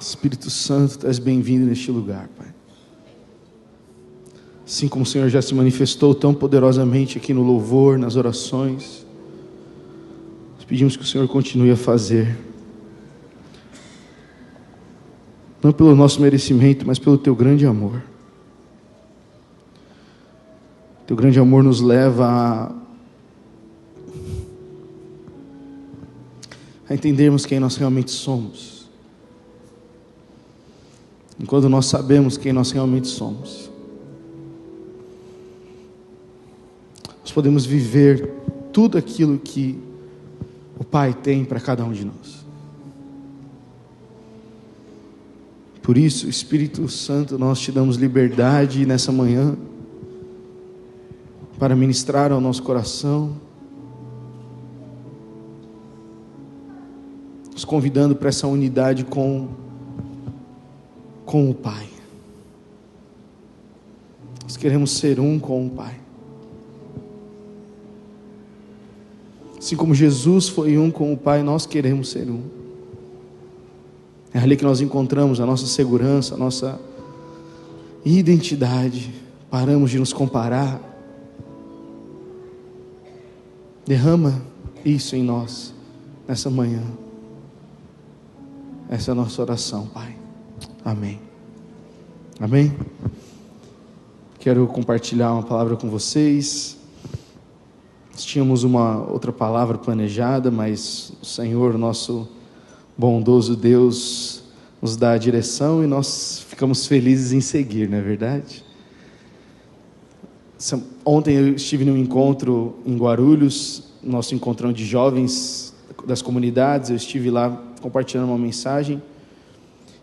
Espírito Santo, tu és bem-vindo neste lugar, Pai. Assim como o Senhor já se manifestou tão poderosamente aqui no louvor, nas orações, nós pedimos que o Senhor continue a fazer, não pelo nosso merecimento, mas pelo Teu grande amor. Teu grande amor nos leva a entendermos quem nós realmente somos. Enquanto nós sabemos quem nós realmente somos, nós podemos viver tudo aquilo que o Pai tem para cada um de nós. Por isso, Espírito Santo, nós te damos liberdade nessa manhã para ministrar ao nosso coração, nos convidando para essa unidade com o Pai. Nós queremos ser um com o Pai. Assim como Jesus foi um com o Pai, nós queremos ser um. É ali que nós encontramos a nossa segurança, a nossa identidade. Paramos de nos comparar. Derrama isso em nós, nessa manhã. Essa é a nossa oração, Pai. Amém. Amém? Quero compartilhar uma palavra com vocês. Nós tínhamos uma outra palavra planejada, mas o Senhor, nosso bondoso Deus, nos dá a direção e nós ficamos felizes em seguir, não é verdade? Ontem eu estive num encontro em Guarulhos, nosso encontrão de jovens das comunidades. Eu estive lá compartilhando uma mensagem.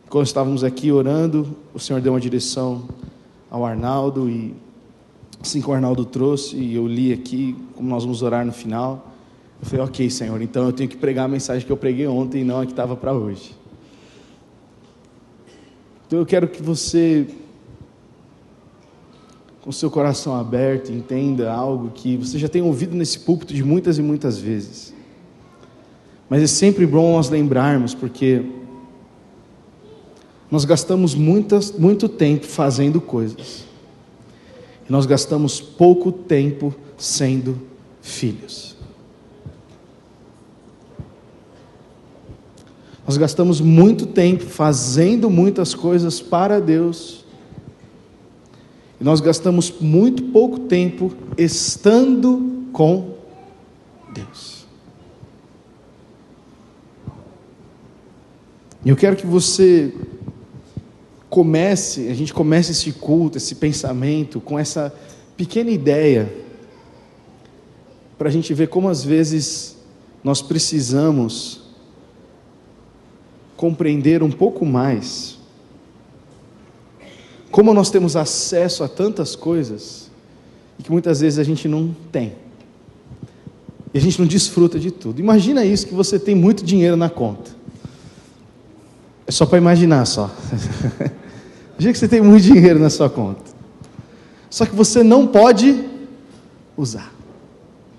Quando estávamos aqui orando, o Senhor deu uma direção ao Arnaldo, e assim que o Arnaldo trouxe, e eu li aqui como nós vamos orar no final, eu falei, ok, Senhor, então eu tenho que pregar a mensagem que eu preguei ontem e não a que estava para hoje. Então eu quero que você, com seu coração aberto, entenda algo que você já tem ouvido nesse púlpito de muitas e muitas vezes, mas é sempre bom nós lembrarmos, porque nós gastamos muito tempo fazendo coisas, e nós gastamos pouco tempo sendo filhos. Nós gastamos muito tempo fazendo muitas coisas para Deus, e nós gastamos muito pouco tempo estando com Deus. E eu quero que você a gente comece esse culto, esse pensamento, com essa pequena ideia, para a gente ver como às vezes nós precisamos compreender um pouco mais, como nós temos acesso a tantas coisas, e que muitas vezes a gente não tem, e a gente não desfruta de tudo. Imagina isso, que você tem muito dinheiro na conta, é só para imaginar só. Imagina que você tem muito dinheiro na sua conta, só que você não pode usar,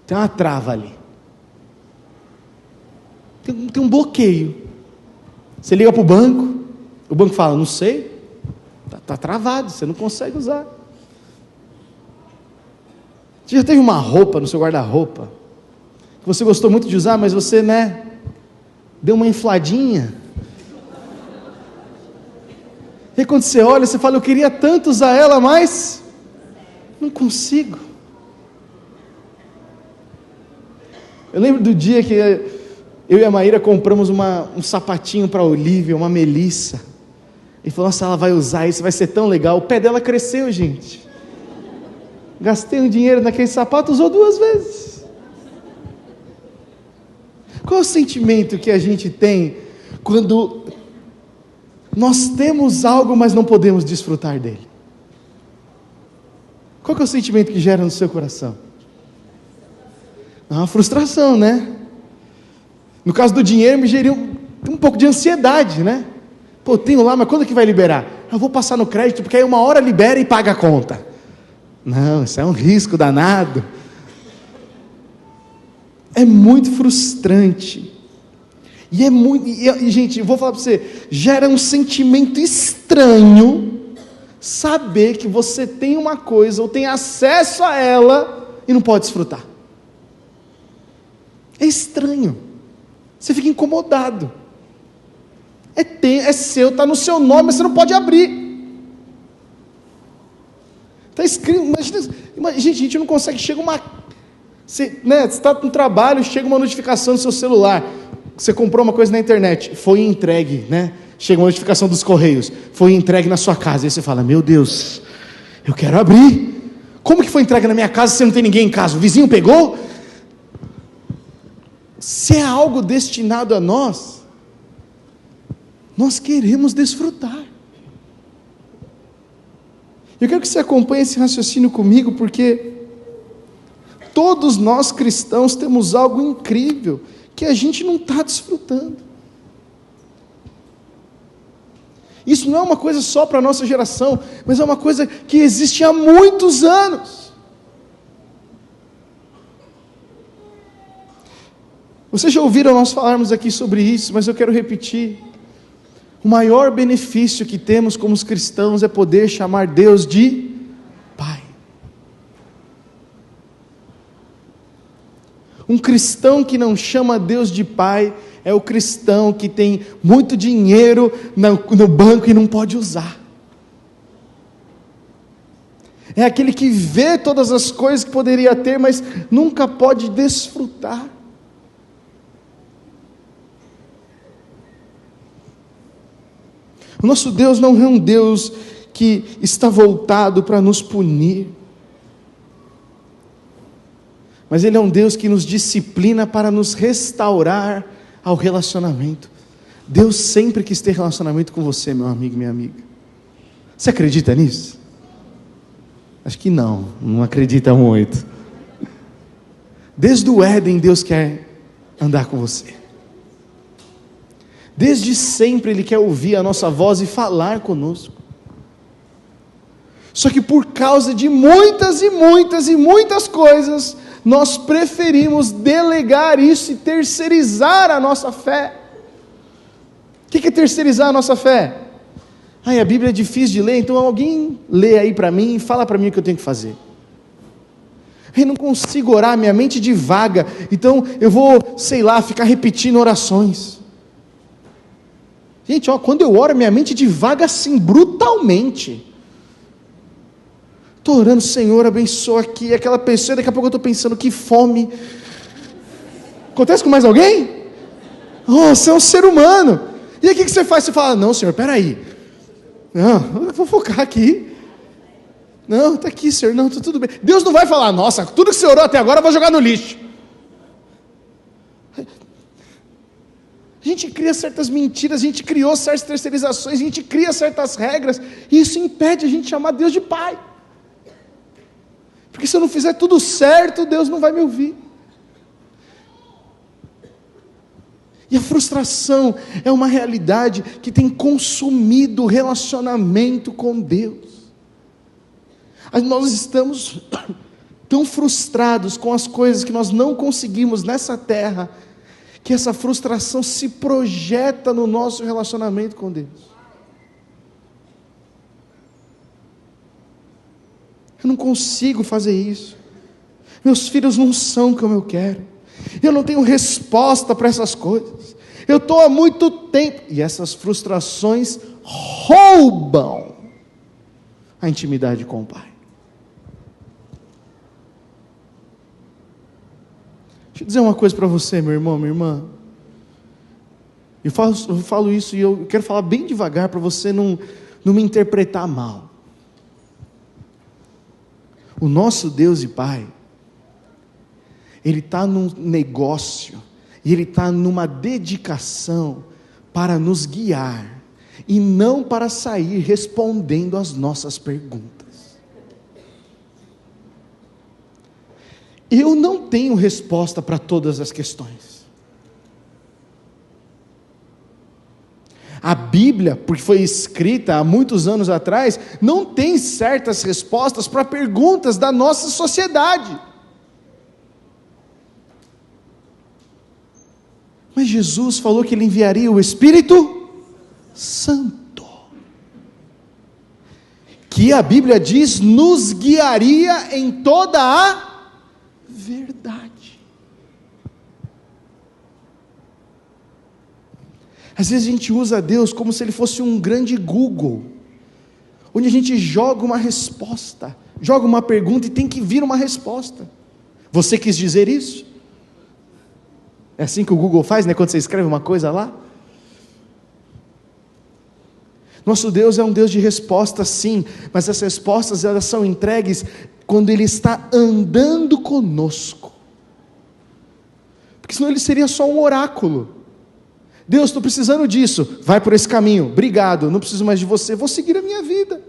tem uma trava ali, tem um bloqueio. Você liga para o banco fala, não sei, está travado, você não consegue usar. Você já teve uma roupa no seu guarda-roupa que você gostou muito de usar, mas você, deu uma infladinha? E quando você olha, você fala, eu queria tanto usar ela, mas não consigo. Eu lembro do dia que eu e a Maíra compramos um sapatinho para a Olivia, uma Melissa, e falou, nossa, ela vai usar isso, vai ser tão legal. O pé dela cresceu, gente. Gastei um dinheiro naquele sapato, usou 2 vezes. Qual é o sentimento que a gente tem quando nós temos algo, mas não podemos desfrutar dele? Qual que é o sentimento que gera no seu coração? Uma frustração, né? No caso do dinheiro, me gerou um pouco de ansiedade, né? Pô, tenho lá, mas quando que vai liberar? Eu vou passar no crédito, porque aí uma hora libera e paga a conta. Não, isso é um risco danado. É muito frustrante. E é muito, gente, eu vou falar para você, gera um sentimento estranho saber que você tem uma coisa, ou tem acesso a ela, e não pode desfrutar. É estranho, você fica incomodado. É seu, está no seu nome, mas você não pode abrir. Está escrito, imagina, gente, a gente não consegue, chega uma... Você está no trabalho, chega uma notificação no seu celular, você comprou uma coisa na internet, foi entregue, chega uma notificação dos correios, foi entregue na sua casa, aí você fala, meu Deus, eu quero abrir. Como que foi entregue na minha casa se não tem ninguém em casa? O vizinho pegou? Se é algo destinado a nós queremos desfrutar. Eu quero que você acompanhe esse raciocínio comigo, porque todos nós cristãos temos algo incrível que a gente não está desfrutando. Isso não é uma coisa só para a nossa geração, mas é uma coisa que existe há muitos anos. Vocês já ouviram nós falarmos aqui sobre isso, mas eu quero repetir. O maior benefício que temos como os cristãos é poder chamar Deus de Pai. Um cristão que não chama Deus de Pai é o cristão que tem muito dinheiro no banco e não pode usar. É aquele que vê todas as coisas que poderia ter, mas nunca pode desfrutar. O nosso Deus não é um Deus que está voltado para nos punir, mas Ele é um Deus que nos disciplina para nos restaurar ao relacionamento. Deus sempre quis ter relacionamento com você, meu amigo, minha amiga. Você acredita nisso? Acho que não acredita muito. Desde o Éden, Deus quer andar com você. Desde sempre Ele quer ouvir a nossa voz e falar conosco. Só que por causa de muitas e muitas e muitas coisas, nós preferimos delegar isso e terceirizar a nossa fé. O que é terceirizar a nossa fé? A Bíblia é difícil de ler, então alguém lê aí para mim e fala para mim o que eu tenho que fazer. Eu não consigo orar, minha mente divaga, então eu vou, ficar repetindo orações. Gente, quando eu oro, minha mente divaga assim, brutalmente. Estou orando, Senhor, abençoa aqui aquela pessoa, daqui a pouco eu estou pensando, que fome. Acontece com mais alguém? Você é um ser humano. E aí o que você faz? Você fala, não, Senhor, peraí. Não, eu vou focar aqui. Não, está aqui, Senhor, não, está tudo bem. Deus não vai falar, nossa, tudo que você orou até agora eu vou jogar no lixo. A gente cria certas mentiras, a gente criou certas terceirizações, a gente cria certas regras, e isso impede a gente chamar Deus de Pai. Porque se eu não fizer tudo certo, Deus não vai me ouvir. E a frustração é uma realidade que tem consumido o relacionamento com Deus. Nós estamos tão frustrados com as coisas que nós não conseguimos nessa terra, que essa frustração se projeta no nosso relacionamento com Deus. Eu não consigo fazer isso. Meus filhos não são como eu quero. Eu não tenho resposta para essas coisas. Eu estou há muito tempo. E essas frustrações roubam a intimidade com o Pai. Deixa eu dizer uma coisa para você, meu irmão, minha irmã. Eu falo isso e eu quero falar bem devagar para você não me interpretar mal. O nosso Deus e Pai, Ele está num negócio, e Ele está numa dedicação para nos guiar, e não para sair respondendo às nossas perguntas. Eu não tenho resposta para todas as questões. A Bíblia, porque foi escrita há muitos anos atrás, não tem certas respostas para perguntas da nossa sociedade. Mas Jesus falou que Ele enviaria o Espírito Santo, que a Bíblia diz, nos guiaria em toda a verdade. Às vezes a gente usa Deus como se Ele fosse um grande Google, onde a gente joga uma resposta, joga uma pergunta e tem que vir uma resposta. Você quis dizer isso? É assim que o Google faz, né? Quando você escreve uma coisa lá. Nosso Deus é um Deus de respostas, sim, mas essas respostas elas são entregues quando Ele está andando conosco, porque senão Ele seria só um oráculo. Deus, estou precisando disso, vai por esse caminho, obrigado, não preciso mais de você, vou seguir a minha vida.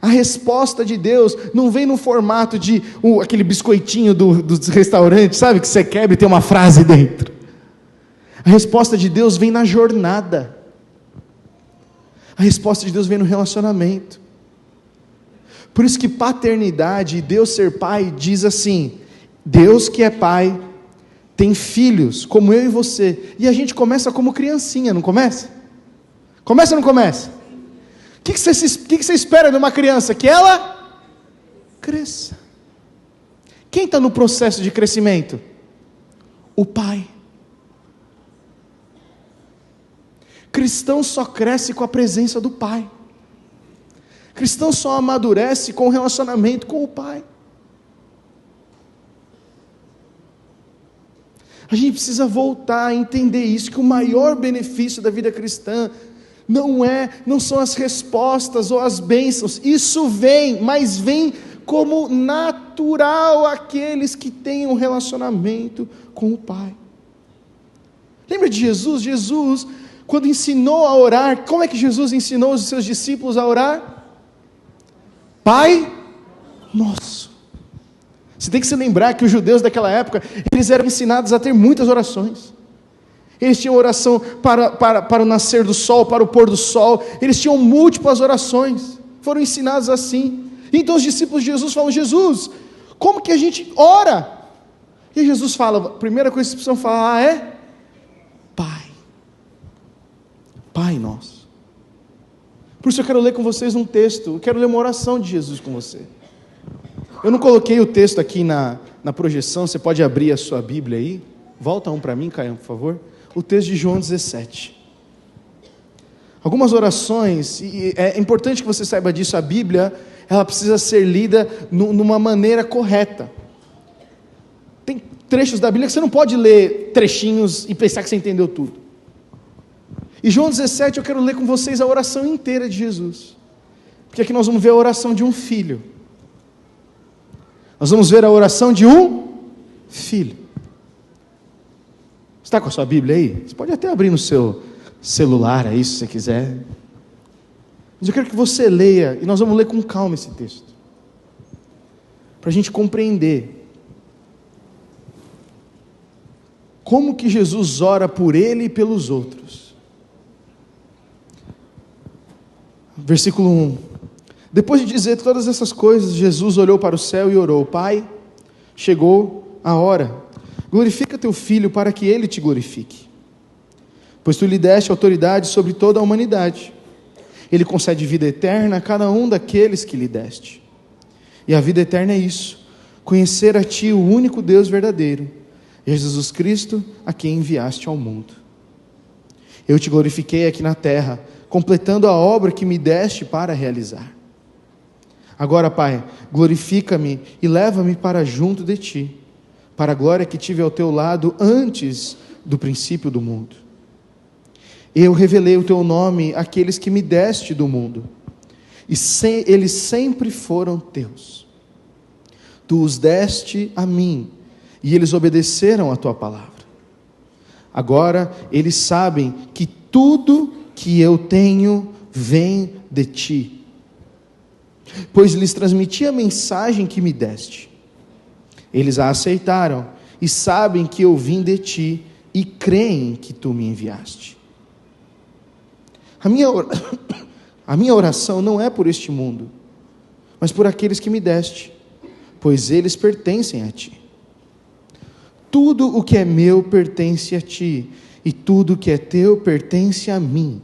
A resposta de Deus não vem no formato de aquele biscoitinho dos restaurantes, sabe, que você quebra e tem uma frase dentro. A resposta de Deus vem na jornada. A resposta de Deus vem no relacionamento. Por isso que paternidade, Deus ser pai, diz assim, Deus que é pai, tem filhos, como eu e você, e a gente começa como criancinha, não começa? Começa ou não começa? O que você espera de uma criança? Que ela cresça. Quem está no processo de crescimento? O pai. Cristão só cresce com a presença do pai. Cristão só amadurece com o relacionamento com o pai. A gente precisa voltar a entender isso, que o maior benefício da vida cristã não são as respostas ou as bênçãos, isso vem, mas vem como natural àqueles que têm um relacionamento com o Pai. Lembra de Jesus? Jesus, quando ensinou a orar, como é que Jesus ensinou os seus discípulos a orar? Pai Nosso. Você tem que se lembrar que os judeus daquela época, eles eram ensinados a ter muitas orações. Eles tinham oração para o nascer do sol, para o pôr do sol. Eles tinham múltiplas orações. Foram ensinados assim. Então os discípulos de Jesus falam, Jesus, como que a gente ora? E Jesus fala, a primeira coisa que vocês precisam falar é, Pai. Pai Nosso. Por isso eu quero ler com vocês um texto. Eu quero ler uma oração de Jesus com você. Eu não coloquei o texto aqui na projeção, você pode abrir a sua Bíblia aí. Volta um para mim, Caio, por favor. O texto de João 17. Algumas orações, e é importante que você saiba disso, a Bíblia, ela precisa ser lida numa maneira correta. Tem trechos da Bíblia que você não pode ler trechinhos e pensar que você entendeu tudo. E João 17 eu quero ler com vocês a oração inteira de Jesus. Porque aqui nós vamos ver a oração de um filho. Nós vamos ver a oração de um filho. Está com a sua Bíblia aí? Você pode até abrir no seu celular aí, se você quiser. Mas eu quero que você leia, e nós vamos ler com calma esse texto, para a gente compreender como que Jesus ora por ele e pelos outros. Versículo 1. Depois de dizer todas essas coisas, Jesus olhou para o céu e orou, Pai, chegou a hora, glorifica teu Filho para que ele te glorifique, pois tu lhe deste autoridade sobre toda a humanidade, ele concede vida eterna a cada um daqueles que lhe deste, e a vida eterna é isso, conhecer a ti o único Deus verdadeiro, e a Jesus Cristo a quem enviaste ao mundo. Eu te glorifiquei aqui na terra, completando a obra que me deste para realizar. Agora, Pai, glorifica-me e leva-me para junto de Ti, para a glória que tive ao Teu lado antes do princípio do mundo. Eu revelei o Teu nome àqueles que me deste do mundo, e eles sempre foram Teus. Tu os deste a mim, e eles obedeceram a Tua palavra. Agora eles sabem que tudo que eu tenho vem de Ti, pois lhes transmiti a mensagem que me deste. Eles a aceitaram e sabem que eu vim de Ti e creem que Tu me enviaste. A minha oração não é por este mundo, mas por aqueles que me deste, pois eles pertencem a Ti. Tudo o que é meu pertence a ti, e tudo o que é teu pertence a mim,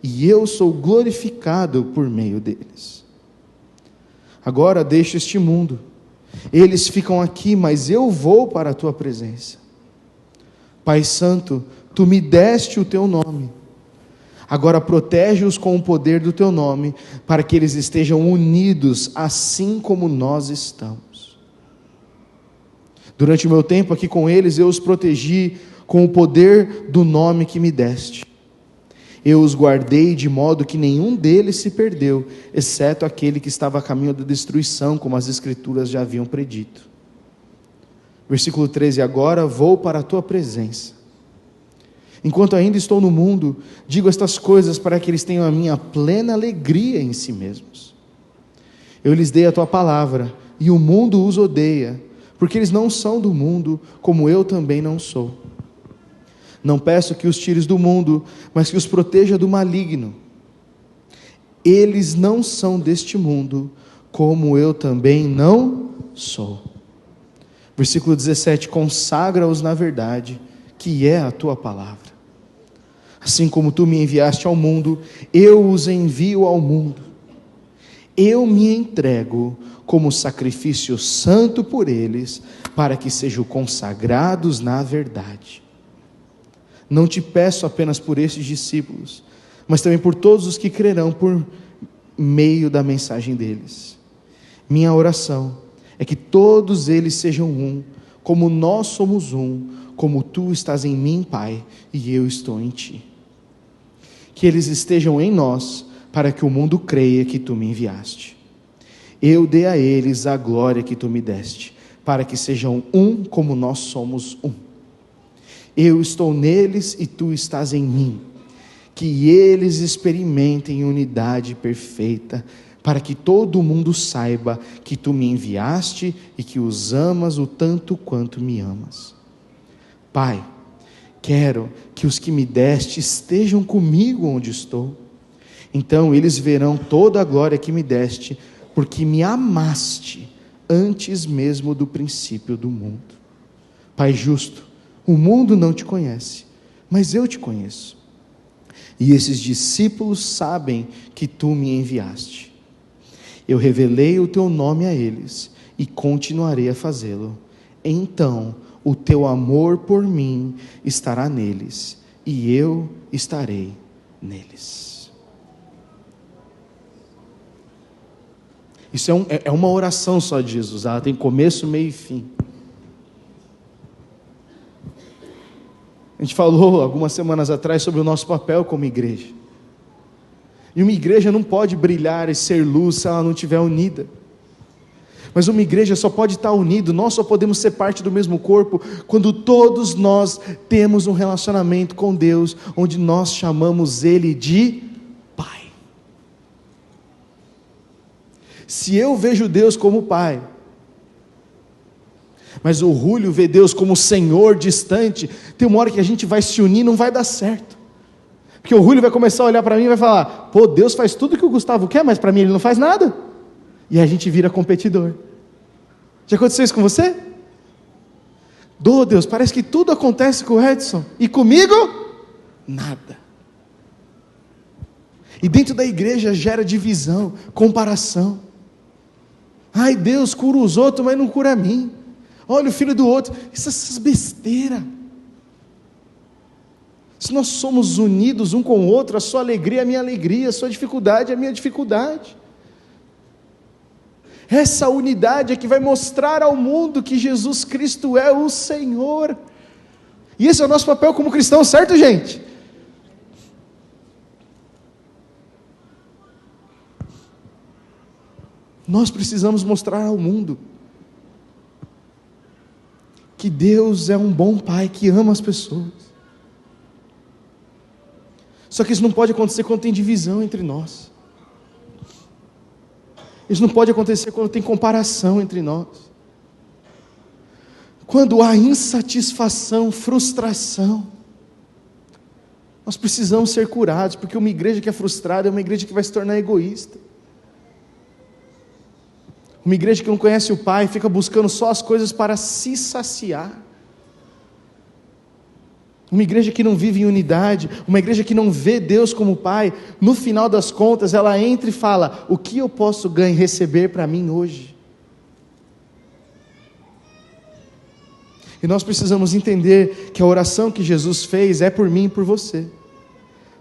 e eu sou glorificado por meio deles. Agora deixo este mundo, eles ficam aqui, mas eu vou para a tua presença. Pai Santo, tu me deste o teu nome, agora protege-os com o poder do teu nome, para que eles estejam unidos, assim como nós estamos. Durante o meu tempo aqui com eles, eu os protegi com o poder do nome que me deste. Eu os guardei de modo que nenhum deles se perdeu, exceto aquele que estava a caminho da destruição, como as Escrituras já haviam predito. Versículo 13: agora vou para a tua presença. Enquanto ainda estou no mundo, digo estas coisas para que eles tenham a minha plena alegria em si mesmos. Eu lhes dei a tua palavra, e o mundo os odeia, porque eles não são do mundo, como eu também não sou. Não peço que os tires do mundo, mas que os proteja do maligno. Eles não são deste mundo, como eu também não sou. Versículo 17: consagra-os na verdade, que é a tua palavra. Assim como tu me enviaste ao mundo, eu os envio ao mundo. Eu me entrego como sacrifício santo por eles, para que sejam consagrados na verdade. Não te peço apenas por esses discípulos, mas também por todos os que crerão por meio da mensagem deles. Minha oração é que todos eles sejam um, como nós somos um, como tu estás em mim, Pai, e eu estou em ti. Que eles estejam em nós, para que o mundo creia que tu me enviaste. Eu dei a eles a glória que tu me deste, para que sejam um como nós somos um. Eu estou neles e tu estás em mim. Que eles experimentem unidade perfeita, para que todo mundo saiba que tu me enviaste e que os amas o tanto quanto me amas. Pai, quero que os que me deste estejam comigo onde estou. Então eles verão toda a glória que me deste, porque me amaste antes mesmo do princípio do mundo. Pai justo, o mundo não te conhece, mas eu te conheço. E esses discípulos sabem que tu me enviaste. Eu revelei o teu nome a eles e continuarei a fazê-lo. Então o teu amor por mim estará neles e eu estarei neles. Isso é uma oração só de Jesus, ela tem começo, meio e fim. A gente falou algumas semanas atrás sobre o nosso papel como igreja. E uma igreja não pode brilhar e ser luz se ela não estiver unida. Mas uma igreja só pode estar unida, nós só podemos ser parte do mesmo corpo, quando todos nós temos um relacionamento com Deus, onde nós chamamos Ele de Pai. Se eu vejo Deus como Pai, mas o Rúlio vê Deus como Senhor distante, tem uma hora que a gente vai se unir, não vai dar certo. Porque o Rúlio vai começar a olhar para mim e vai falar: pô, Deus faz tudo que o Gustavo quer, mas para mim ele não faz nada. E a gente vira competidor. Já aconteceu isso com você? Deus, parece que tudo acontece com o Edson, e comigo, nada. E dentro da igreja gera divisão, comparação. Ai, Deus cura os outros, mas não cura a mim. Olha o filho do outro, essas besteiras. Se nós somos unidos um com o outro, a sua alegria é a minha alegria, a sua dificuldade é a minha dificuldade. Essa unidade é que vai mostrar ao mundo que Jesus Cristo é o Senhor. E esse é o nosso papel como cristão, certo, gente? Nós precisamos mostrar ao mundo que Deus é um bom Pai que ama as pessoas. Só que isso não pode acontecer quando tem divisão entre nós. Isso não pode acontecer quando tem comparação entre nós. Quando há insatisfação, frustração. Nós precisamos ser curados, porque uma igreja que é frustrada é uma igreja que vai se tornar egoísta. Uma igreja que não conhece o Pai, fica buscando só as coisas para se saciar. Uma igreja que não vive em unidade, uma igreja que não vê Deus como Pai, no final das contas, ela entra e fala: o que eu posso ganhar e receber para mim hoje? E nós precisamos entender que a oração que Jesus fez é por mim e por você,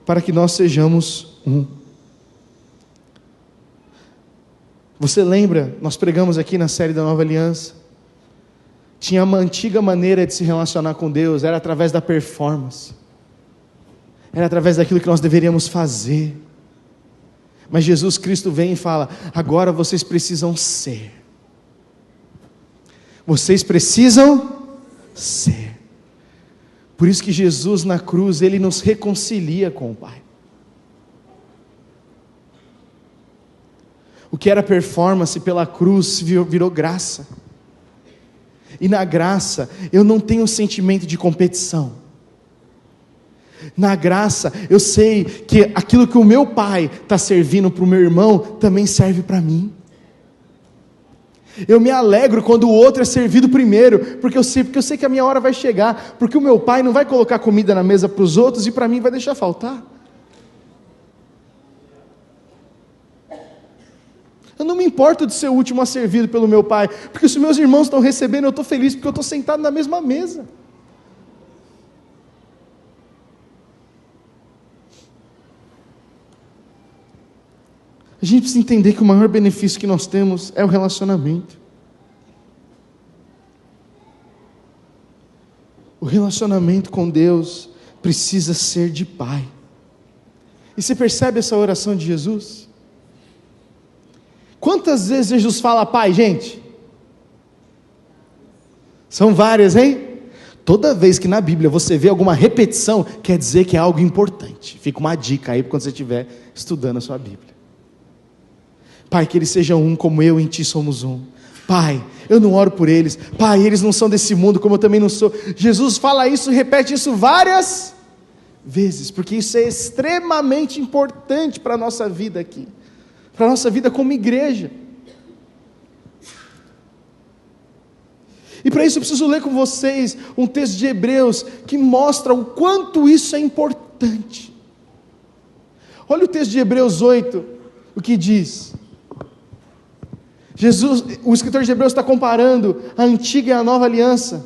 para que nós sejamos um. Você lembra, nós pregamos aqui na série da Nova Aliança, tinha uma antiga maneira de se relacionar com Deus, era através da performance, era através daquilo que nós deveríamos fazer, mas Jesus Cristo vem e fala: agora vocês precisam ser, vocês precisam ser. Por isso que Jesus na cruz, Ele nos reconcilia com o Pai. O que era performance pela cruz virou graça. E na graça eu não tenho sentimento de competição. Na graça eu sei que aquilo que o meu pai está servindo para o meu irmão também serve para mim. Eu me alegro quando o outro é servido primeiro, porque eu sei que a minha hora vai chegar, porque o meu pai não vai colocar comida na mesa para os outros e para mim vai deixar faltar. Eu não me importo de ser o último a servido pelo meu pai, porque se meus irmãos estão recebendo, eu estou feliz, porque eu estou sentado na mesma mesa. A gente precisa entender que o maior benefício que nós temos é o relacionamento. O relacionamento com Deus precisa ser de pai. E você percebe essa oração de Jesus? Quantas vezes Jesus fala pai, gente? São várias, hein? Toda vez que na Bíblia você vê alguma repetição, quer dizer que é algo importante. Fica uma dica aí quando você estiver estudando a sua Bíblia. Pai, que eles sejam um como eu e em Ti somos um. Pai, eu não oro por eles. Pai, eles não são desse mundo como eu também não sou. Jesus fala isso e repete isso várias vezes, porque isso é extremamente importante para a nossa vida aqui, para a nossa vida como igreja. E para isso eu preciso ler com vocês um texto de Hebreus que mostra o quanto isso é importante. Olha o texto de Hebreus 8, o que diz. O escritor de Hebreus está comparando a antiga e a nova aliança.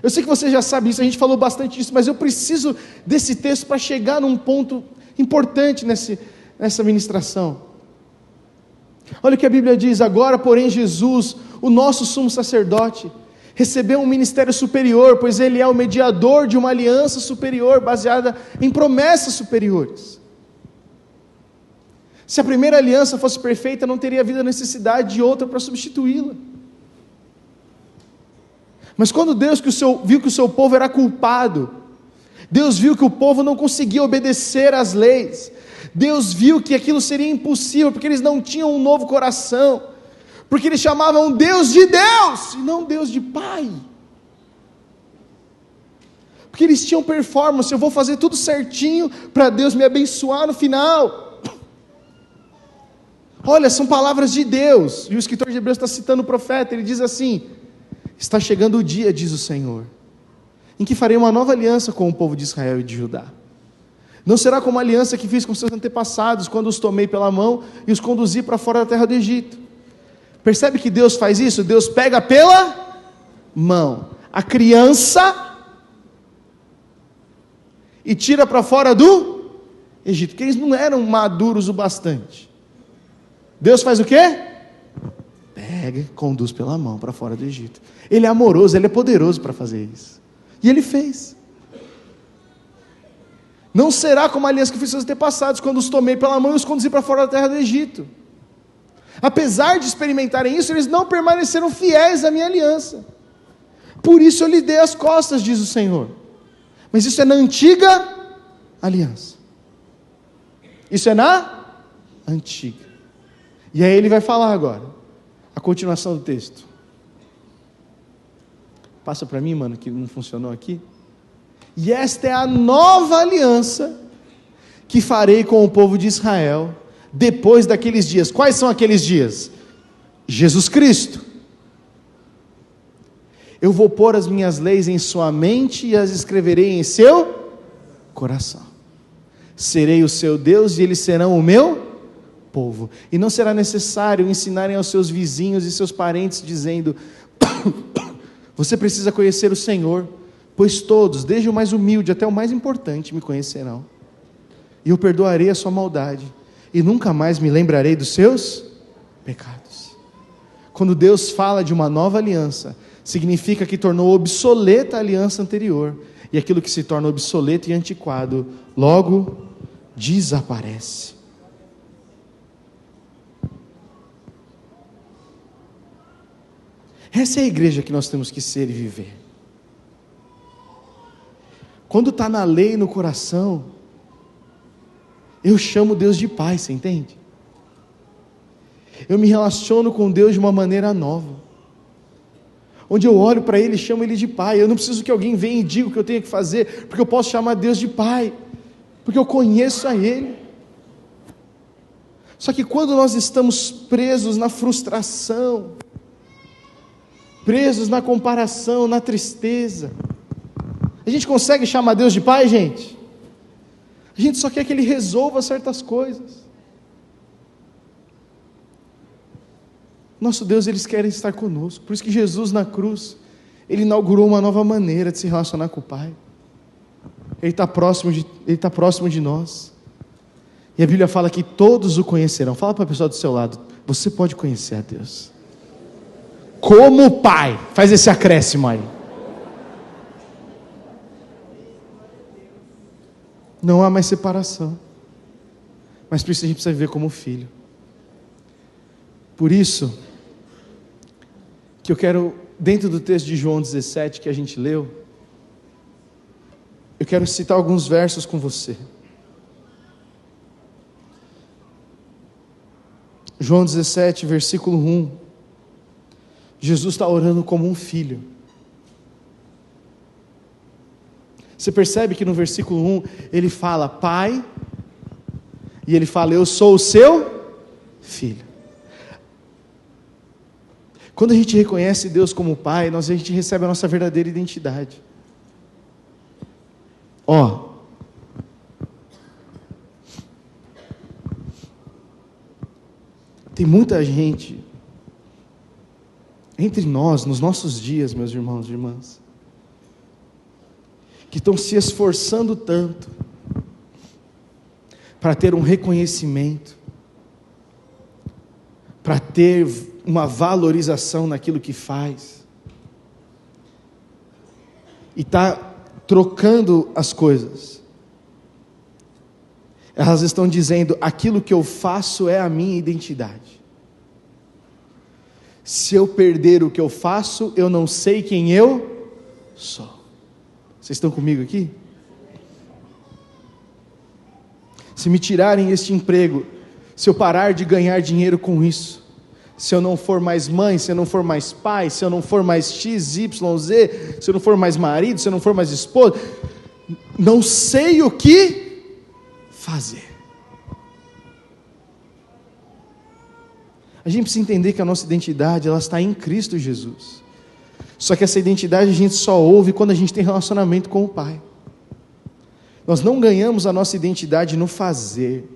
Eu sei que você já sabe isso, a gente falou bastante disso, mas eu preciso desse texto para chegar num ponto importante nessa ministração. Olha o que a Bíblia diz: agora, porém, Jesus, o nosso sumo sacerdote, recebeu um ministério superior, pois ele é o mediador de uma aliança superior, baseada em promessas superiores. Se a primeira aliança fosse perfeita, não teria havido a necessidade de outra para substituí-la. Mas quando Deus viu que o seu povo era culpado, Deus viu que o povo não conseguia obedecer às leis, Deus viu que aquilo seria impossível, porque eles não tinham um novo coração, porque eles chamavam Deus de Deus, e não Deus de Pai, porque eles tinham performance: eu vou fazer tudo certinho, para Deus me abençoar no final. Olha, são palavras de Deus, e o escritor de Hebreus está citando o profeta, ele diz assim: está chegando o dia, diz o Senhor, em que farei uma nova aliança com o povo de Israel e de Judá. Não será como a aliança que fiz com seus antepassados, quando os tomei pela mão e os conduzi para fora da terra do Egito. Percebe que Deus faz isso? Deus pega pela mão a criança e tira para fora do Egito, porque eles não eram maduros o bastante. Deus faz o quê? Pega e conduz pela mão para fora do Egito. Ele é amoroso, Ele é poderoso para fazer isso. E Ele fez. Não será como a aliança que fiz com seus antepassados, quando os tomei pela mão e os conduzi para fora da terra do Egito. Apesar de experimentarem isso, eles não permaneceram fiéis à minha aliança. Por isso eu lhe dei as costas, diz o Senhor. Mas isso é na antiga aliança. Isso é na antiga. E aí ele vai falar agora, a continuação do texto. Passa para mim, mano, que não funcionou aqui. E esta é a nova aliança que farei com o povo de Israel depois daqueles dias. Quais são aqueles dias? Jesus Cristo. Eu vou pôr as minhas leis em sua mente e as escreverei em seu coração. Serei o seu Deus e eles serão o meu povo. E não será necessário ensinarem aos seus vizinhos e seus parentes, dizendo: você precisa conhecer o Senhor, pois todos, desde o mais humilde até o mais importante, me conhecerão. E eu perdoarei a sua maldade, e nunca mais me lembrarei dos seus pecados. Quando Deus fala de uma nova aliança, significa que tornou obsoleta a aliança anterior, e aquilo que se torna obsoleto e antiquado, logo desaparece. Essa é a igreja que nós temos que ser e viver. Quando está na lei no coração, eu chamo Deus de Pai, você entende? Eu me relaciono com Deus de uma maneira nova, onde eu olho para Ele e chamo Ele de Pai. Eu não preciso que alguém venha e diga o que eu tenho que fazer, porque eu posso chamar Deus de Pai, porque eu conheço a Ele. Só que quando nós estamos presos na frustração, presos na comparação, na tristeza, a gente consegue chamar Deus de Pai, gente? A gente só quer que Ele resolva certas coisas. Nosso Deus, Ele quer estar conosco. Por isso que Jesus na cruz, Ele inaugurou uma nova maneira de se relacionar com o Pai. Ele está próximo de nós. E a Bíblia fala que todos o conhecerão. Fala para a pessoa do seu lado: você pode conhecer a Deus como Pai. Faz esse acréscimo aí. Não há mais separação, mas a gente precisa viver como filho. Por isso que eu quero, dentro do texto de João 17 que a gente leu, eu quero citar alguns versos com você. João 17, versículo 1. Jesus está orando como um filho. Você percebe que no versículo 1, ele fala Pai, e ele fala: eu sou o seu filho. Quando a gente reconhece Deus como Pai, a gente recebe a nossa verdadeira identidade. Tem muita gente entre nós, nos nossos dias, meus irmãos e irmãs, que estão se esforçando tanto para ter um reconhecimento, para ter uma valorização naquilo que faz, e está trocando as coisas. Elas estão dizendo: aquilo que eu faço é a minha identidade. Se eu perder o que eu faço, eu não sei quem eu sou. Vocês estão comigo aqui? Se me tirarem este emprego, se eu parar de ganhar dinheiro com isso, se eu não for mais mãe, se eu não for mais pai, se eu não for mais X, Y, Z, se eu não for mais marido, se eu não for mais esposa, não sei o que fazer. A gente precisa entender que a nossa identidade, ela está em Cristo Jesus. Só que essa identidade a gente só ouve quando a gente tem relacionamento com o Pai. Nós não ganhamos a nossa identidade no fazer,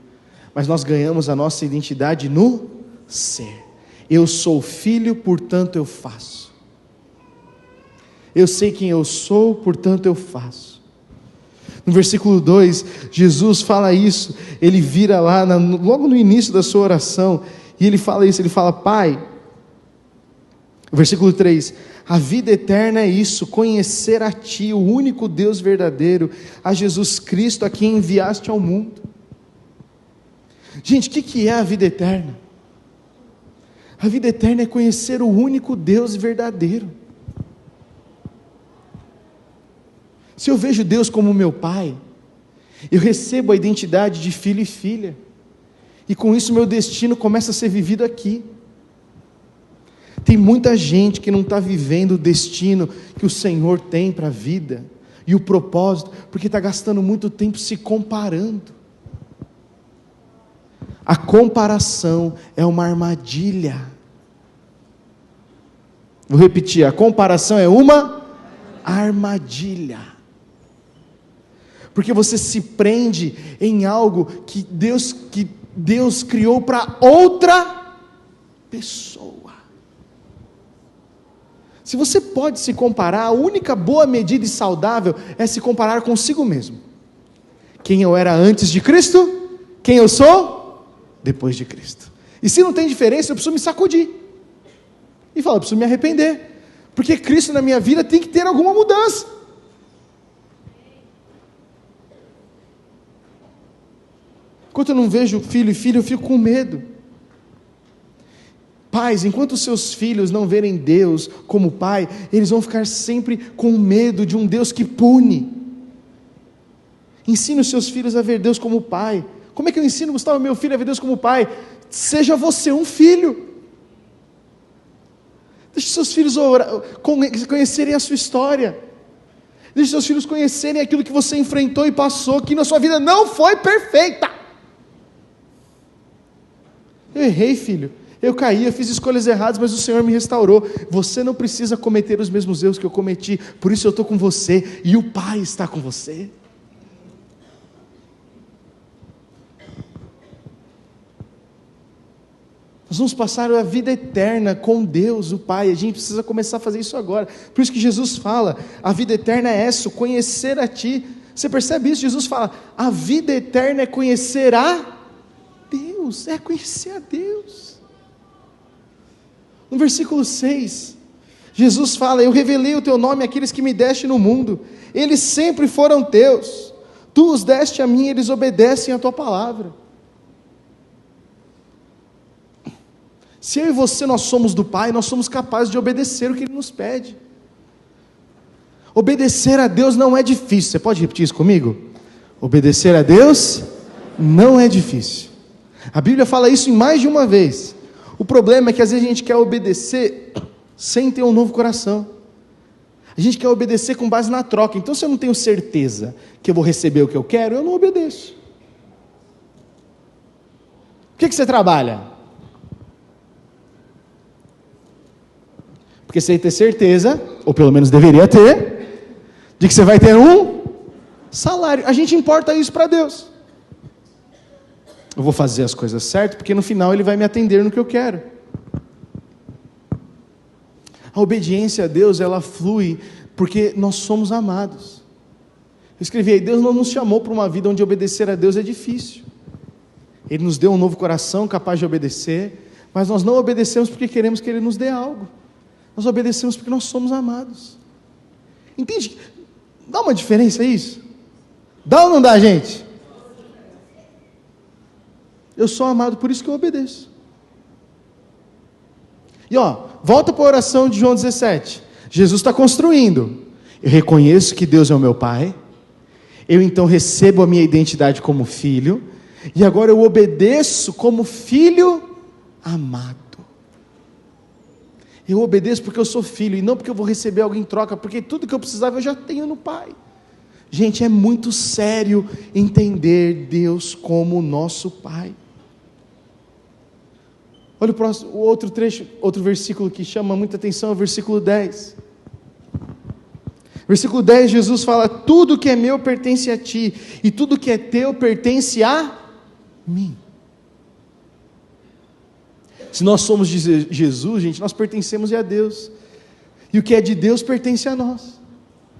mas nós ganhamos a nossa identidade no ser. Eu sou filho, portanto eu faço. Eu sei quem eu sou, portanto eu faço. No versículo 2, Jesus fala isso. Ele vira lá, logo no início da sua oração, e ele fala isso, ele fala: Pai, versículo 3, a vida eterna é isso, conhecer a Ti, o único Deus verdadeiro, a Jesus Cristo, a quem enviaste ao mundo. Gente, o que é a vida eterna? A vida eterna é conhecer o único Deus verdadeiro. Se eu vejo Deus como meu Pai, eu recebo a identidade de filho e filha, e com isso meu destino começa a ser vivido aqui. Tem muita gente que não está vivendo o destino que o Senhor tem para a vida, e o propósito, porque está gastando muito tempo se comparando. A comparação é uma armadilha. Vou repetir, a comparação é uma armadilha. Porque você se prende em algo que Deus criou para outra pessoa. Se você pode se comparar, a única boa medida e saudável é se comparar consigo mesmo. Quem eu era antes de Cristo, quem eu sou depois de Cristo. E se não tem diferença, eu preciso me sacudir. E falar, eu preciso me arrepender. Porque Cristo na minha vida tem que ter alguma mudança. Enquanto eu não vejo filho e filha, eu fico com medo. Pais, enquanto os seus filhos não verem Deus como Pai, eles vão ficar sempre com medo de um Deus que pune. Ensine os seus filhos a ver Deus como Pai. Como é que eu ensino, Gustavo, meu filho a ver Deus como Pai? Seja você um filho. Deixe seus filhos conhecerem a sua história. Deixe seus filhos conhecerem aquilo que você enfrentou e passou, que na sua vida não foi perfeita. Eu errei, filho. Eu caí, eu fiz escolhas erradas, mas o Senhor me restaurou. Você não precisa cometer os mesmos erros que eu cometi, por isso eu estou com você, e o Pai está com você. Nós vamos passar a vida eterna com Deus, o Pai. A gente precisa começar a fazer isso agora. Por isso que Jesus fala, a vida eterna é essa, conhecer a Ti. Você percebe isso? Jesus fala, a vida eterna é conhecer a Deus, é conhecer a Deus. No versículo 6, Jesus fala, eu revelei o Teu nome àqueles que me deste no mundo. Eles sempre foram Teus. Tu os deste a mim, eles obedecem a Tua palavra. Se eu e você, nós somos do Pai, nós somos capazes de obedecer o que Ele nos pede. Obedecer a Deus não é difícil. Você pode repetir isso comigo? Obedecer a Deus não é difícil. A Bíblia fala isso em mais de uma vez. O problema é que às vezes a gente quer obedecer sem ter um novo coração. A gente quer obedecer com base na troca. Então, se eu não tenho certeza que eu vou receber o que eu quero, eu não obedeço. O que você trabalha? Porque você tem que ter certeza, ou pelo menos deveria ter, de que você vai ter um salário. A gente importa isso para Deus. Eu vou fazer as coisas certas, porque no final Ele vai me atender no que eu quero. A obediência a Deus, ela flui porque nós somos amados. Eu escrevi aí, Deus não nos chamou para uma vida onde obedecer a Deus é difícil. Ele nos deu um novo coração capaz de obedecer, mas nós não obedecemos porque queremos que Ele nos dê algo. Nós obedecemos porque nós somos amados. Entende? Dá uma diferença isso? Dá ou não dá, gente? Eu sou amado, por isso que eu obedeço. E volta para a oração de João 17. Jesus está construindo. Eu reconheço que Deus é o meu Pai. Eu então recebo a minha identidade como filho. E agora eu obedeço como filho amado. Eu obedeço porque eu sou filho, e não porque eu vou receber algo em troca, porque tudo que eu precisava eu já tenho no Pai. Gente, é muito sério entender Deus como nosso Pai. Olha o outro trecho, outro versículo que chama muita atenção, é o versículo 10. Versículo 10, Jesus fala, tudo que é meu pertence a ti, e tudo que é teu pertence a mim. Se nós somos de Jesus, gente, nós pertencemos a Deus. E o que é de Deus pertence a nós.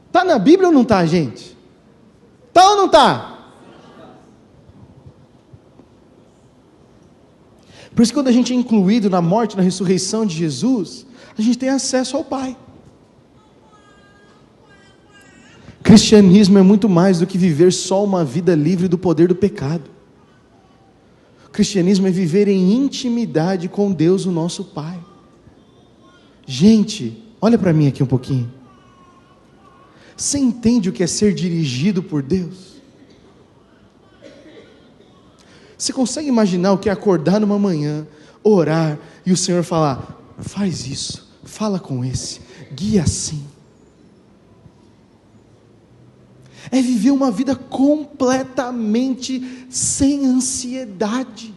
Está na Bíblia ou não está, gente? Está ou não está? Por isso, quando a gente é incluído na morte, na ressurreição de Jesus, a gente tem acesso ao Pai. Cristianismo é muito mais do que viver só uma vida livre do poder do pecado. Cristianismo é viver em intimidade com Deus, o nosso Pai. Gente, olha para mim aqui um pouquinho. Você entende o que é ser dirigido por Deus? Você consegue imaginar o que é acordar numa manhã, orar, e o Senhor falar, faz isso, fala com esse, guia assim. É viver uma vida completamente sem ansiedade.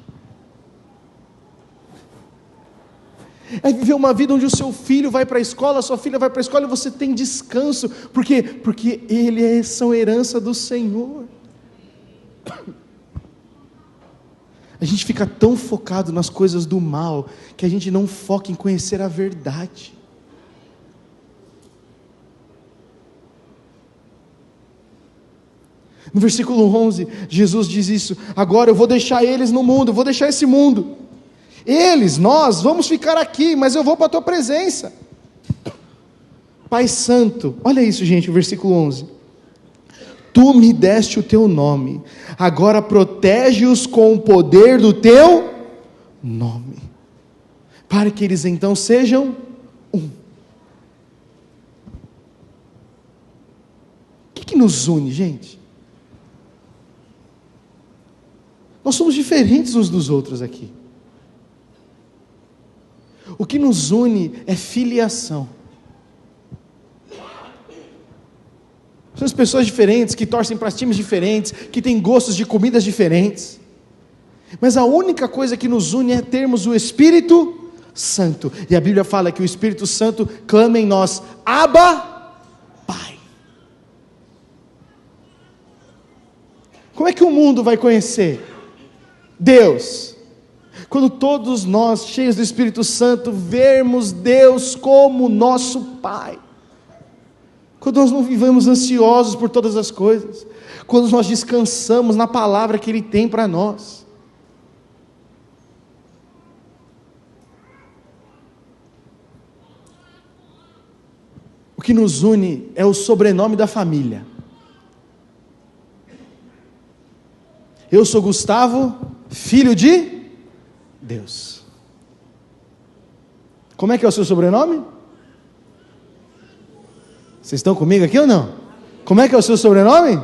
É viver uma vida onde o seu filho vai para a escola, a sua filha vai para a escola e você tem descanso. Por quê? Porque são herança do Senhor. A gente fica tão focado nas coisas do mal, que a gente não foca em conhecer a verdade. No versículo 11, Jesus diz isso: agora eu vou deixar eles no mundo, eu vou deixar esse mundo. Nós vamos ficar aqui, mas eu vou para a tua presença. Pai Santo, olha isso, gente, o versículo 11. Tu me deste o teu nome, agora protege-os com o poder do teu nome, para que eles então sejam um. O que nos une, gente? Nós somos diferentes uns dos outros aqui. O que nos une é filiação. Somos pessoas diferentes, que torcem para times diferentes, que têm gostos de comidas diferentes. Mas a única coisa que nos une é termos o Espírito Santo. E a Bíblia fala que o Espírito Santo clama em nós: Abba, Pai. Como é que o mundo vai conhecer Deus? Quando todos nós, cheios do Espírito Santo, vermos Deus como nosso Pai. Quando nós não vivemos ansiosos por todas as coisas, quando nós descansamos na palavra que Ele tem para nós. O que nos une é o sobrenome da família. Eu sou Gustavo, filho de Deus. Como é que é o seu sobrenome? Vocês estão comigo aqui ou não? Como é que é o seu sobrenome?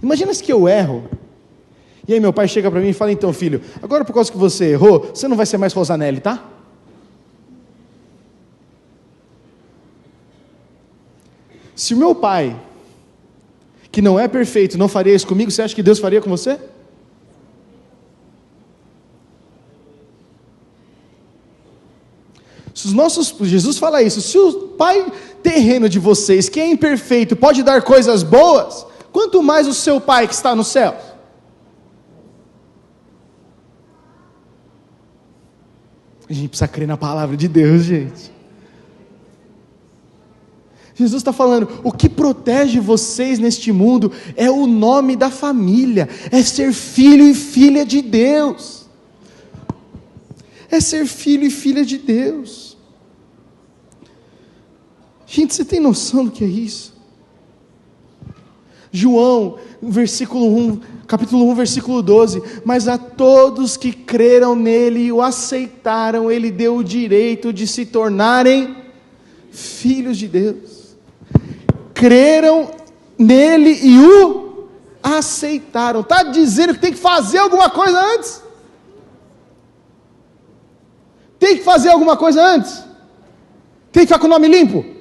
Imagina se que eu erro, e aí meu pai chega para mim e fala: então filho, agora por causa que você errou, você não vai ser mais Rosanelli, tá? Se o meu pai, que não é perfeito, não faria isso comigo, você acha que Deus faria com você? Jesus fala isso: se o pai terreno de vocês, que é imperfeito, pode dar coisas boas, quanto mais o seu pai que está no céu. A gente precisa crer na palavra de Deus, gente. Jesus está falando: o que protege vocês neste mundo é o nome da família, é ser filho e filha de Deus, é ser filho e filha de Deus. Gente, você tem noção do que é isso? João, capítulo 1, versículo 12: mas a todos que creram nele e o aceitaram, ele deu o direito de se tornarem filhos de Deus. Creram nele e o aceitaram. Está dizendo que tem que fazer alguma coisa antes? Tem que fazer alguma coisa antes? Tem que ficar com o nome limpo?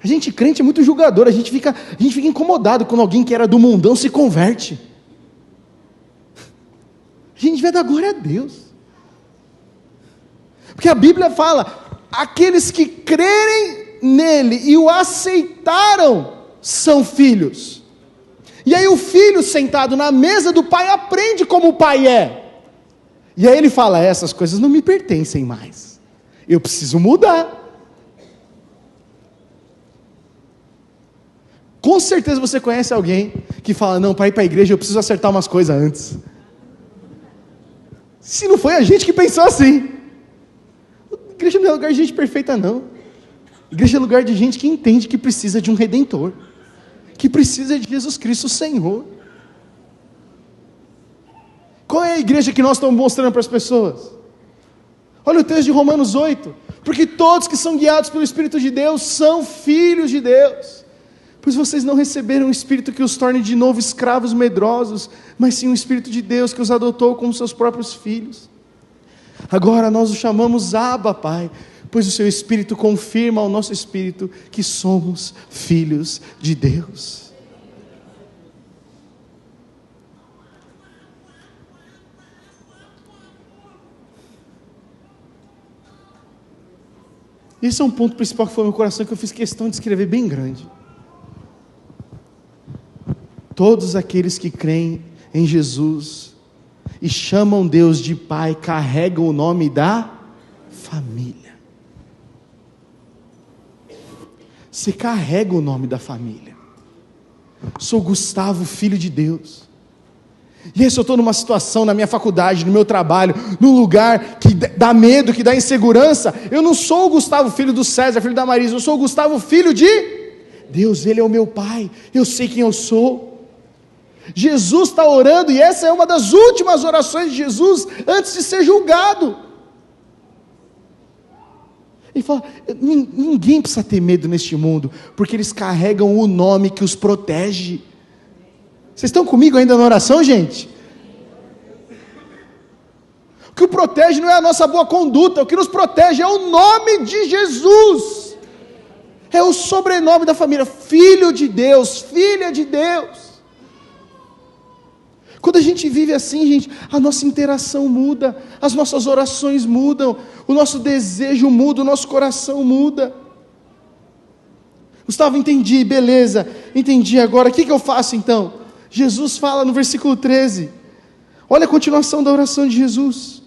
A gente crente é muito julgador, a gente fica incomodado quando alguém que era do mundão se converte. A gente vai dar glória a Deus, porque a Bíblia fala: aqueles que crerem nele e o aceitaram são filhos. E aí o filho sentado na mesa do pai aprende como o pai é, e aí ele fala: essas coisas não me pertencem mais, eu preciso mudar. Com certeza você conhece alguém que fala: não, para ir para a igreja eu preciso acertar umas coisas antes. Se não foi a gente que pensou assim. Igreja não é lugar de gente perfeita, não. Igreja é lugar de gente que entende que precisa de um Redentor, que precisa de Jesus Cristo Senhor. Qual é a igreja que nós estamos mostrando para as pessoas? Olha o texto de Romanos 8: porque todos que são guiados pelo Espírito de Deus são filhos de Deus. Pois vocês não receberam um espírito que os torne de novo escravos medrosos, mas sim um Espírito de Deus que os adotou como seus próprios filhos. Agora nós o chamamos Abba, Pai. pois o seu Espírito confirma ao nosso espírito que somos filhos de Deus. Esse é um ponto principal que foi no meu coração, que eu fiz questão de escrever bem grande. Todos aqueles que creem em Jesus e chamam Deus de Pai, carregam o nome da família. Você carrega o nome da família. Sou Gustavo, filho de Deus. E aí, se eu estou numa situação na minha faculdade, no meu trabalho, num lugar que dá medo, que dá insegurança, eu não sou o Gustavo, filho do César, filho da Marisa, eu sou o Gustavo, filho de Deus. Ele é o meu Pai, eu sei quem eu sou. Jesus está orando, e essa é uma das últimas orações de Jesus, antes de ser julgado. Ele fala, ninguém precisa ter medo neste mundo, porque eles carregam o nome que os protege. Vocês estão comigo ainda na oração, gente? O que o protege não é a nossa boa conduta, o que nos protege é o nome de Jesus, é o sobrenome da família, filho de Deus, filha de Deus. Quando a gente vive assim, gente, a nossa interação muda, as nossas orações mudam, o nosso desejo muda, o nosso coração muda. Gustavo, entendi, beleza, entendi, agora o que eu faço então? Jesus fala no versículo 13, olha a continuação da oração de Jesus.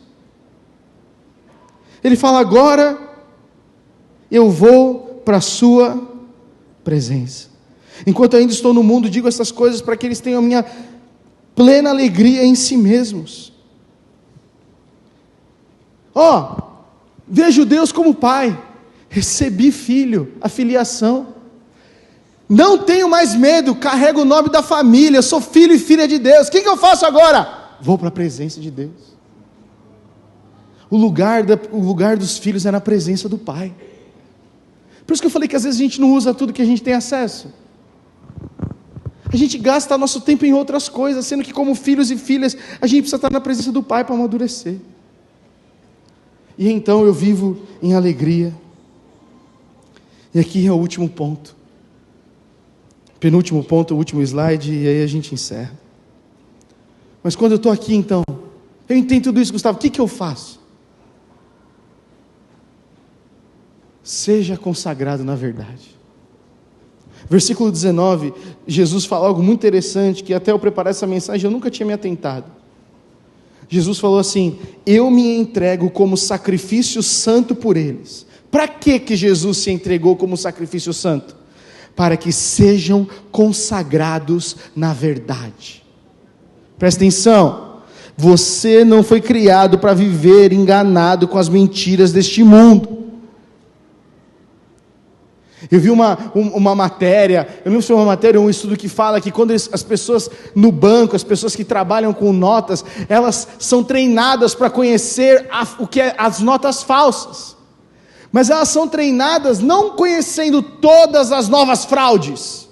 Ele fala, agora eu vou para a sua presença. Enquanto ainda estou no mundo, digo essas coisas para que eles tenham a minha plena alegria em si mesmos. Vejo Deus como Pai, recebi filho, a filiação. Não tenho mais medo, carrego o nome da família, sou filho e filha de Deus. O que eu faço agora? Vou para a presença de Deus. O lugar dos filhos é na presença do Pai. Por isso que eu falei que às vezes a gente não usa tudo que a gente tem acesso. A gente gasta nosso tempo em outras coisas, sendo que como filhos e filhas, a gente precisa estar na presença do Pai para amadurecer. E então eu vivo em alegria. E aqui é o último ponto. Penúltimo ponto, o último slide, e aí a gente encerra. Mas quando eu estou aqui então, eu entendo tudo isso, Gustavo, o que eu faço? Seja consagrado na verdade. Versículo 19, Jesus fala algo muito interessante, que até eu preparar essa mensagem eu nunca tinha me atentado. Jesus falou assim, eu me entrego como sacrifício santo por eles. Para que Jesus se entregou como sacrifício santo? Para que sejam consagrados na verdade. Presta atenção, você não foi criado para viver enganado com as mentiras deste mundo. Eu vi uma matéria, eu não sei se foi uma matéria ou um estudo que fala que quando as pessoas no banco, as pessoas que trabalham com notas, elas são treinadas para conhecer o que é as notas falsas. Mas elas são treinadas não conhecendo todas as novas fraudes.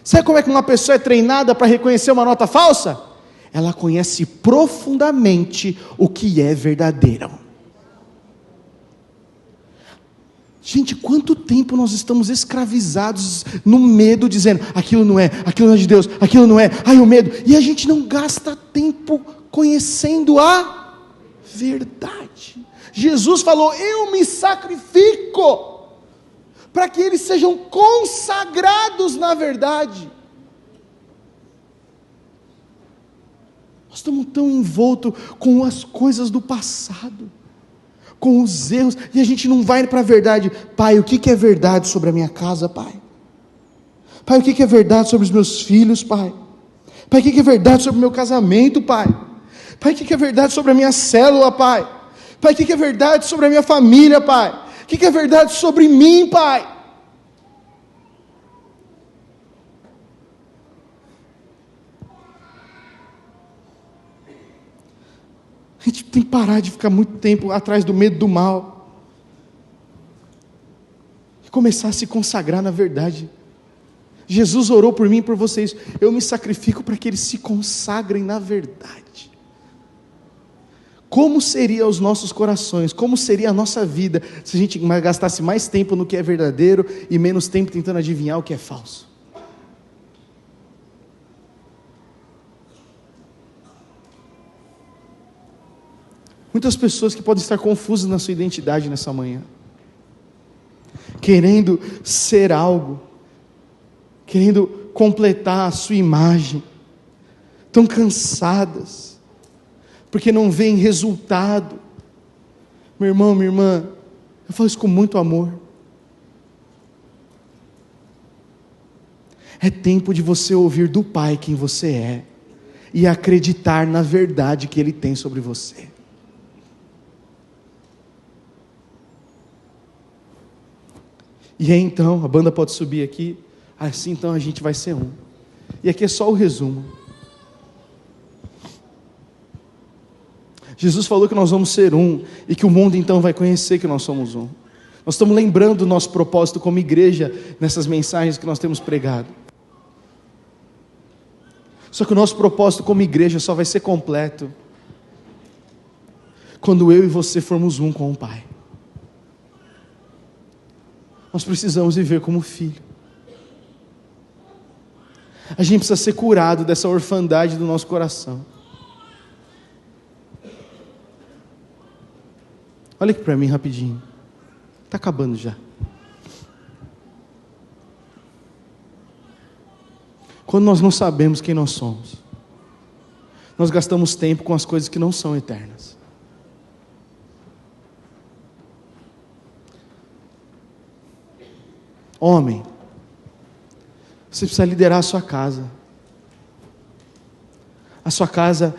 Sabe como é que uma pessoa é treinada para reconhecer uma nota falsa? Ela conhece profundamente o que é verdadeiro. Gente, quanto tempo nós estamos escravizados no medo, dizendo, aquilo não é de Deus, aquilo não é, ai o medo, e a gente não gasta tempo conhecendo a verdade. Jesus falou, eu me sacrifico, para que eles sejam consagrados na verdade. Nós estamos tão envoltos com as coisas do passado, com os erros, e a gente não vai para a verdade. Pai, o que é verdade sobre a minha casa, Pai? Pai, o que é verdade sobre os meus filhos, Pai? Pai, o que é verdade sobre o meu casamento, Pai? Pai, o que é verdade sobre a minha célula, Pai? Pai, o que é verdade sobre a minha família, Pai? O que é verdade sobre mim, Pai? A gente tem que parar de ficar muito tempo atrás do medo do mal e começar a se consagrar na verdade. Jesus orou por mim e por vocês. Eu me sacrifico para que eles se consagrem na verdade. Como seria os nossos corações, como seria a nossa vida, se a gente gastasse mais tempo no que é verdadeiro e menos tempo tentando adivinhar o que é falso? Muitas pessoas que podem estar confusas na sua identidade nessa manhã, querendo ser algo, querendo completar a sua imagem, estão cansadas, porque não veem resultado. Meu irmão, minha irmã, eu falo isso com muito amor. É tempo de você ouvir do Pai quem você é, e acreditar na verdade que Ele tem sobre você. E aí então, a banda pode subir aqui, assim então a gente vai ser um. E aqui é só o resumo. Jesus falou que nós vamos ser um, e que o mundo então vai conhecer que nós somos um. Nós estamos lembrando do nosso propósito como igreja, nessas mensagens que nós temos pregado. Só que o nosso propósito como igreja só vai ser completo quando eu e você formos um com o Pai. Nós precisamos viver como filho. A gente precisa ser curado dessa orfandade do nosso coração. Olha aqui para mim rapidinho. Está acabando já. Quando nós não sabemos quem nós somos, nós gastamos tempo com as coisas que não são eternas. Homem, você precisa liderar a sua casa. A sua casa,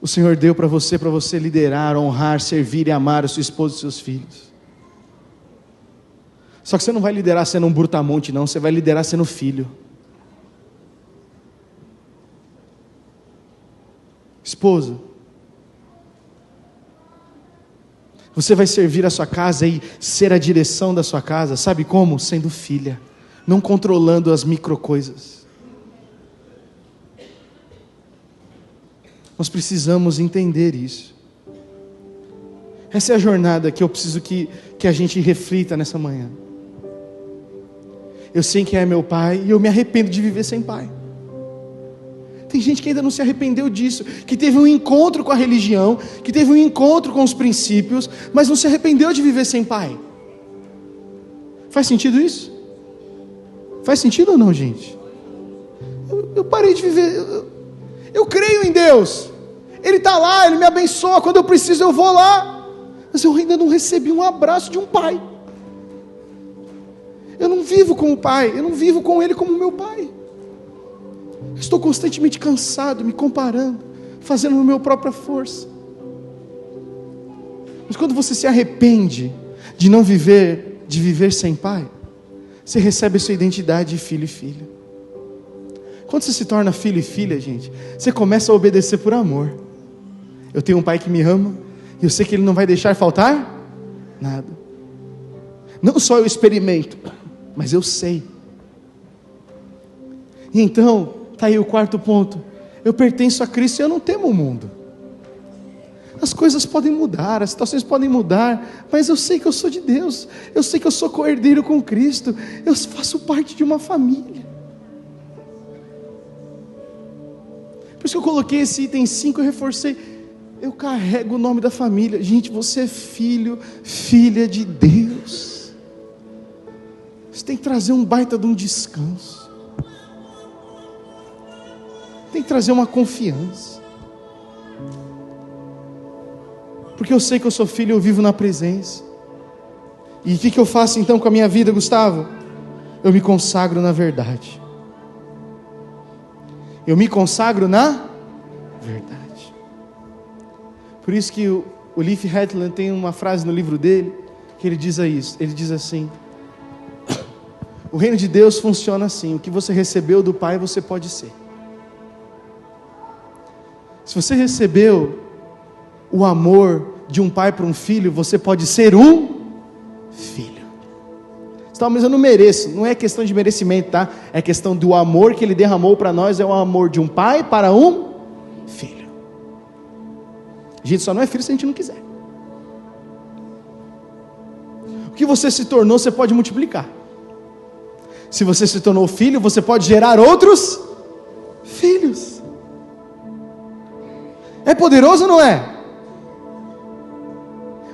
o Senhor deu para você liderar, honrar, servir e amar a sua esposa e os seus filhos. Só que você não vai liderar sendo um brutamonte, não. Você vai liderar sendo filho. Esposa, você vai servir a sua casa e ser a direção da sua casa, sabe como? Sendo filha, não controlando as micro coisas. Nós precisamos entender isso. Essa é a jornada que eu preciso que a gente reflita nessa manhã. Eu sei quem é meu pai e eu me arrependo de viver sem pai. Tem gente que ainda não se arrependeu disso, que teve um encontro com a religião, que teve um encontro com os princípios, mas não se arrependeu de viver sem pai. Faz sentido isso? Faz sentido ou não, gente? Eu parei de viver. Eu creio em Deus. Ele está lá, Ele me abençoa. Quando eu preciso eu vou lá. Mas eu ainda não recebi um abraço de um pai. Eu não vivo com o pai. Eu não vivo com Ele como meu pai. Estou constantemente cansado, me comparando, fazendo a minha própria força. Mas quando você se arrepende de não viver, de viver sem pai, você recebe a sua identidade de filho e filha. Quando você se torna filho e filha, gente, você começa a obedecer por amor. Eu tenho um pai que me ama, e eu sei que Ele não vai deixar faltar nada. Não só eu experimento, mas eu sei. E então, está aí o quarto ponto. Eu pertenço a Cristo e eu não temo o mundo. As coisas podem mudar, as situações podem mudar, mas eu sei que eu sou de Deus. Eu sei que eu sou co-herdeiro com Cristo. Eu faço parte de uma família. Por isso que eu coloquei esse item 5 e reforcei. Eu carrego o nome da família. Gente, você é filho, filha de Deus. Você tem que trazer um baita de um descanso. Tem que trazer uma confiança. Porque eu sei que eu sou filho e eu vivo na presença. E o que eu faço então com a minha vida, Gustavo? Eu me consagro na verdade. Eu me consagro na verdade. Por isso que o Leif Hetland tem uma frase no livro dele, que ele diz isso. Ele diz assim: o reino de Deus funciona assim. O que você recebeu do Pai, você pode ser. Se você recebeu o amor de um pai para um filho, você pode ser um filho. Mas eu não mereço. Não é questão de merecimento, tá? É questão do amor que Ele derramou para nós. É o amor de um pai para um filho. A gente só não é filho se a gente não quiser. O que você se tornou, você pode multiplicar. Se você se tornou filho, você pode gerar outros filhos. É poderoso ou não é?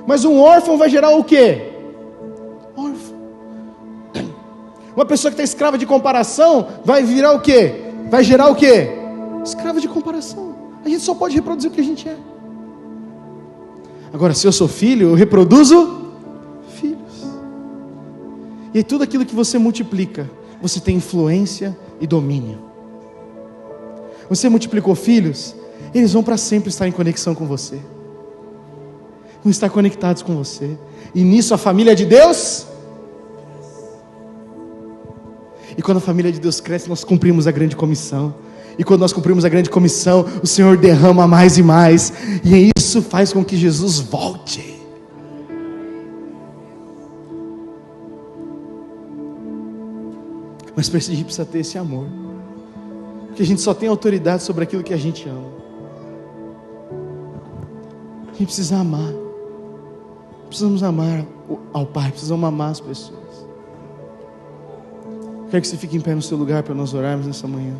Mas um órfão vai gerar o quê? Órfão. Uma pessoa que está escrava de comparação vai virar o quê? Vai gerar o quê? Escrava de comparação. A gente só pode reproduzir o que a gente é. Agora, se eu sou filho, eu reproduzo filhos. E aí tudo aquilo que você multiplica, você tem influência e domínio. Você multiplicou filhos, eles vão para sempre estar em conexão com você. Vão estar conectados com você. E nisso a família de Deus. E quando a família de Deus cresce, nós cumprimos a grande comissão. E quando nós cumprimos a grande comissão, o Senhor derrama mais e mais. E isso faz com que Jesus volte. Mas a gente precisa ter esse amor. Porque a gente só tem autoridade sobre aquilo que a gente ama. A gente precisa amar. Precisamos amar ao Pai. Precisamos amar as pessoas. Quero que você fique em pé no seu lugar para nós orarmos nessa manhã.